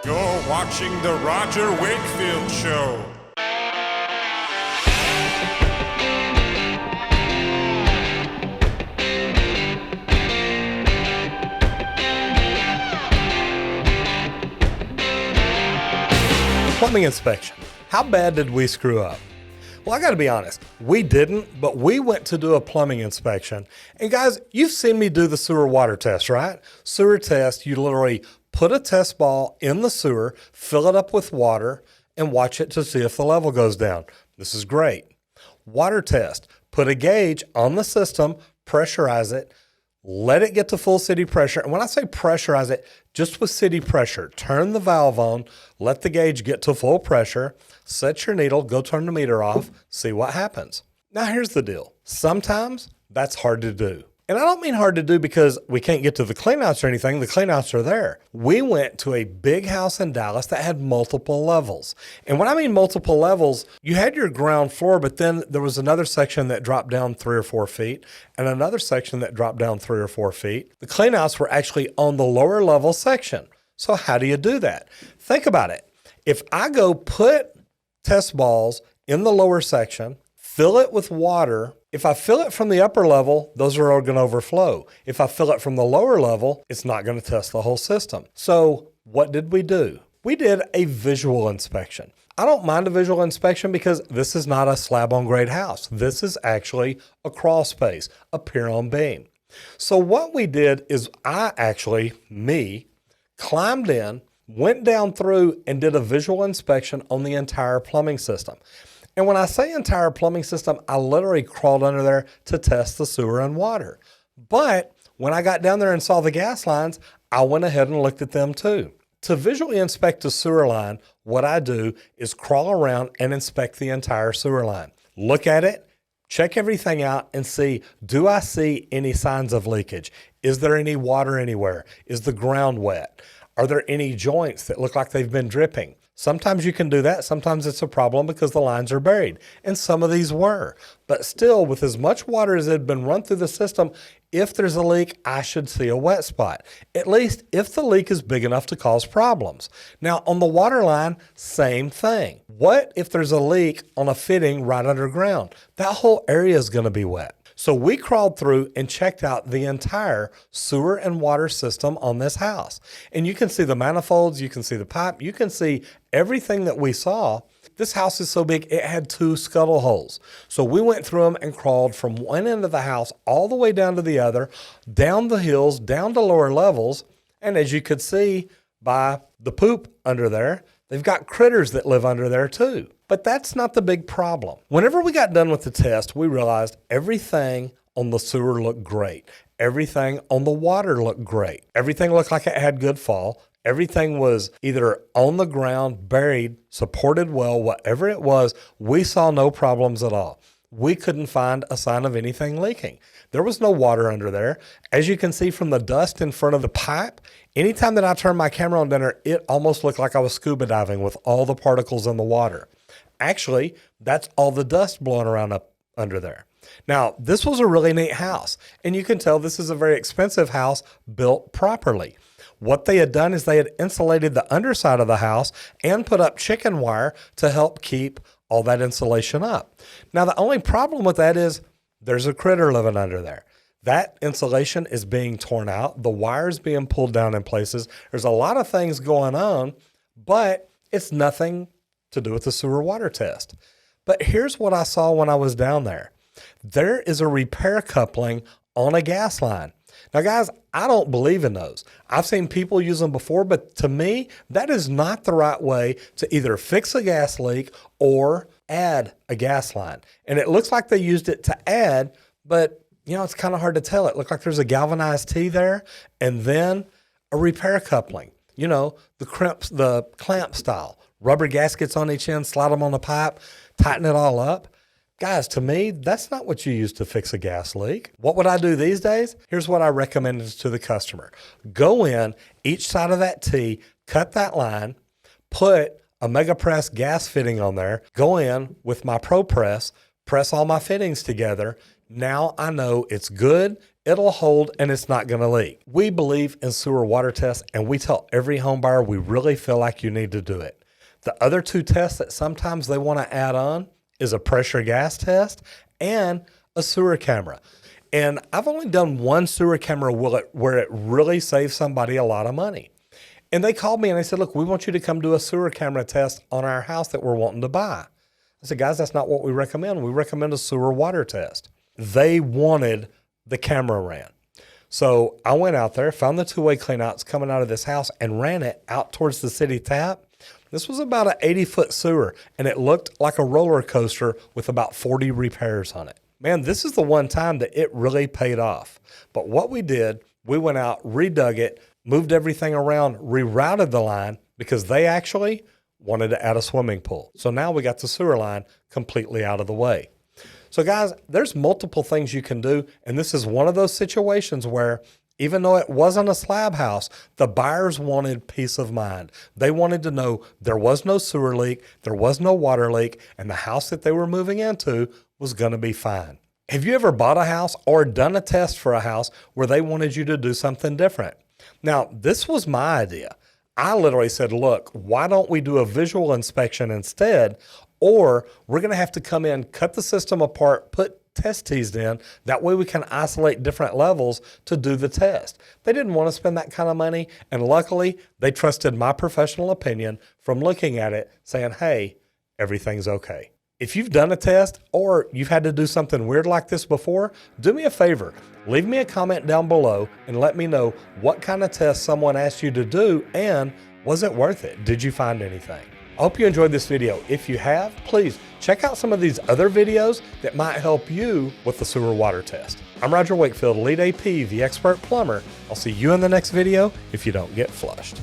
You're watching The Roger Wakefield Show. Plumbing inspection. How bad did we screw up? Well, I got to be honest, we didn't, but we went to do a plumbing inspection. And guys, you've seen me do the sewer water test, right? Sewer test, you literally put a test ball in the sewer, fill it up with water, and watch it to see if the level goes down. This is great. Water test, put a gauge on the system, pressurize it, let it get to full city pressure. And when I say pressurize it, just with city pressure, turn the valve on, let the gauge get to full pressure, set your needle, go turn the meter off, see what happens. Now here's the deal. Sometimes that's hard to do. And I don't mean hard to do because we can't get to the cleanouts or anything. The cleanouts are there. We went to a big house in Dallas that had multiple levels. And when I mean multiple levels, you had your ground floor, but then there was another section that dropped down 3 or 4 feet and another section that dropped down 3 or 4 feet. The cleanouts were actually on the lower level section. So how do you do that? Think about it. If I go put test balls in the lower section, fill it with water. If I fill it from the upper level, those are all going to overflow. If I fill it from the lower level, it's not going to test the whole system. So what did we do? We did a visual inspection. I don't mind a visual inspection because this is not a slab on grade house. This is actually a crawl space, a pier on beam. So what we did is me, climbed in, went down through and did a visual inspection on the entire plumbing system. And when I say entire plumbing system, I literally crawled under there to test the sewer and water. But when I got down there and saw the gas lines, I went ahead and looked at them too. To visually inspect a sewer line, what I do is crawl around and inspect the entire sewer line. Look at it, check everything out and see, do I see any signs of leakage? Is there any water anywhere? Is the ground wet? Are there any joints that look like they've been dripping? Sometimes you can do that. Sometimes it's a problem because the lines are buried. And some of these were. But still, with as much water as had been run through the system, if there's a leak, I should see a wet spot. At least if the leak is big enough to cause problems. Now, on the water line, same thing. What if there's a leak on a fitting right underground? That whole area is going to be wet. So we crawled through and checked out the entire sewer and water system on this house. And you can see the manifolds, you can see the pipe, you can see everything that we saw. This house is so big, it had 2 scuttle holes. So we went through them and crawled from one end of the house all the way down to the other, down the hills, down to lower levels. And as you could see by the poop under there, they've got critters that live under there too. But that's not the big problem. Whenever we got done with the test, we realized everything on the sewer looked great. Everything on the water looked great. Everything looked like it had good fall. Everything was either on the ground, buried, supported well, whatever it was, we saw no problems at all. We couldn't find a sign of anything leaking. There was no water under there. As you can see from the dust in front of the pipe, anytime that I turned my camera on down there, it almost looked like I was scuba diving with all the particles in the water. Actually, that's all the dust blowing around up under there. Now, this was a really neat house, and you can tell this is a very expensive house built properly. What they had done is they had insulated the underside of the house and put up chicken wire to help keep all that insulation up. Now, the only problem with that is there's a critter living under there. That insulation is being torn out. The wire's being pulled down in places. There's a lot of things going on, but it's nothing to do with the sewer water test. But here's what I saw when I was down there. There is a repair coupling on a gas line. Now, guys, I don't believe in those. I've seen people use them before, but to me, that is not the right way to either fix a gas leak or add a gas line. And it looks like they used it to add, but it's kind of hard to tell. It looked like there's a galvanized T there and then a repair coupling. The clamp style. Rubber gaskets on each end, slide them on the pipe, tighten it all up. Guys, to me, that's not what you use to fix a gas leak. What would I do these days? Here's what I recommend to the customer. Go in each side of that T, cut that line, put a Mega Press gas fitting on there, go in with my Pro Press, press all my fittings together. Now I know it's good, it'll hold and it's not going to leak. We believe in sewer water tests, and we tell every home buyer we really feel like you need to do it. The other two tests that sometimes they want to add on is a pressure gas test and a sewer camera. And I've only done one sewer camera where it really saved somebody a lot of money. And they called me and they said, look, we want you to come do a sewer camera test on our house that we're wanting to buy. I said, guys, that's not what we recommend. We recommend a sewer water test. They wanted the camera ran. So I went out there, found the two-way cleanouts coming out of this house and ran it out towards the city tap. This was about an 80-foot sewer, and it looked like a roller coaster with about 40 repairs on it. Man, this is the one time that it really paid off. But what we did, we went out, redug it, moved everything around, rerouted the line because they actually wanted to add a swimming pool. So now we got the sewer line completely out of the way. So guys, there's multiple things you can do. And this is one of those situations where even though it wasn't a slab house, the buyers wanted peace of mind. They wanted to know there was no sewer leak, there was no water leak, and the house that they were moving into was going to be fine. Have you ever bought a house or done a test for a house where they wanted you to do something different? Now, this was my idea. I literally said, look, why don't we do a visual inspection instead? Or we're going to have to come in, cut the system apart, put test tees in. That way we can isolate different levels to do the test. They didn't want to spend that kind of money. And luckily, they trusted my professional opinion from looking at it saying, hey, everything's okay. If you've done a test or you've had to do something weird like this before, do me a favor. Leave me a comment down below and let me know what kind of test someone asked you to do and was it worth it? Did you find anything? I hope you enjoyed this video. If you have, please check out some of these other videos that might help you with the sewer water test. I'm Roger Wakefield, Lead AP, the expert plumber. I'll see you in the next video if you don't get flushed.